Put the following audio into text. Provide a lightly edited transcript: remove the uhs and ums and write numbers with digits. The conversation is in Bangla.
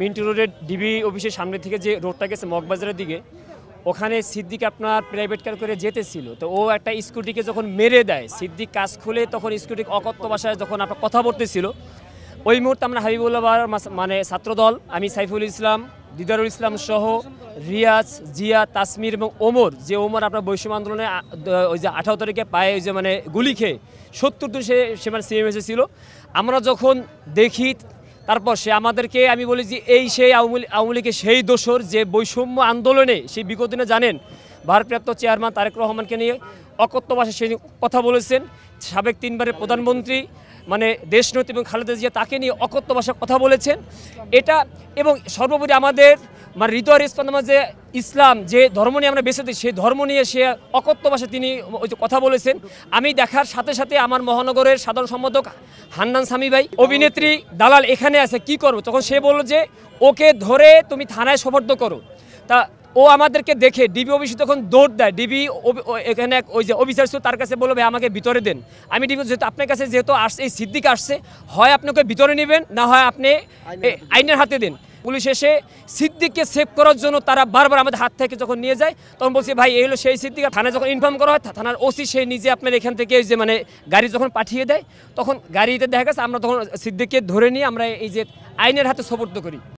মিন্টু রোডের ডিবি অফিসের সামনে থেকে যে রোডটা গেছে মগবাজারের দিকে, ওখানে সিদ্দিক আপনার প্রাইভেট কার করে যেতেছিল। তো ও একটা স্কুটিকে যখন মেরে দেয়, সিদ্দিক কাজ খুলে তখন স্কুটি অকথ্য ভাষায় যখন আপনার কথা বলতেছিল, ওই মুহূর্তে আমরা হাবিবুল্লাহ মানে ছাত্রদল, আমি সাইফুল ইসলাম, দিদারুল ইসলাম সহ রিয়াজ, জিয়া, তাসমির এবং ওমর, যে ওমর আপনার বৈষম্য আন্দোলনে ওই যে 18 তারিখে পায়ে ওই যে মানে গুলি খেয়ে 70 দিন সে মানে সিএম এসেছিল। আমরা যখন দেখি তারপর সে আমাদেরকে, আমি বলি যে এই সেই আওয়ামী লীগের সেই দোসর যে বৈষম্য আন্দোলনে সেই বিগত দিনে জানেন ভারপ্রাপ্ত চেয়ারম্যান তারেক রহমানকে নিয়ে অকথ্য ভাষায় সেই কথা বলেছেন। সাবেক 3 বারের প্রধানমন্ত্রী মানে দেশনেত্রী এবং খালেদা জিয়া তাকে নিয়ে অকথ্য ভাষায় কথা বলেছেন। এটা এবং সর্বোপরি আমাদের মানে হৃদয়ের স্পন্দন যে ইসলাম যে ধর্ম নিয়ে আমরা বেঁচে সেই ধর্ম নিয়ে সে অকথ্য ভাষায় তিনি ওই যে কথা বলেছেন। আমি দেখার সাথে সাথে আমার মহানগরের সাধারণ সম্পাদক হান্নান সামি ভাই, অভিনেত্রী দালাল এখানে আছে, কি করবো? তখন সে বলল যে ওকে ধরে তুমি থানায় সোপর্দ করো। তা ও আমাদেরকে দেখে ডিবি অফিসে তখন দৌড় দেয়। ডিবি এখানে ওই যে অফিসার ছিল, তার কাছে বলবে আমাকে ভিতরে দেন। আমি ডিবি যেহেতু আপনার কাছে যেহেতু আসছে, এই সিদ্দিক আসছে, হয় আপনাকে ভিতরে নেবেন, না হয় আপনি আইনের হাতে দেন। পুলিশ এসে সিদ্দিককে সেভ করার জন্য তারা বারবার আমাদের হাত থেকে যখন নিয়ে যায়, তখন বলছি ভাই এই হলো সেই সিদ্দিক। থানায় যখন ইনফর্ম করা হয়, থানার ওসি সে নিজে আপনার এখান থেকে যে মানে গাড়ি যখন পাঠিয়ে দেয়, তখন গাড়িতে দেখা গেছে আমরা তখন সিদ্দিককে ধরে নিয়ে আমরা এই যে আইনের হাতে সোপর্দ করি।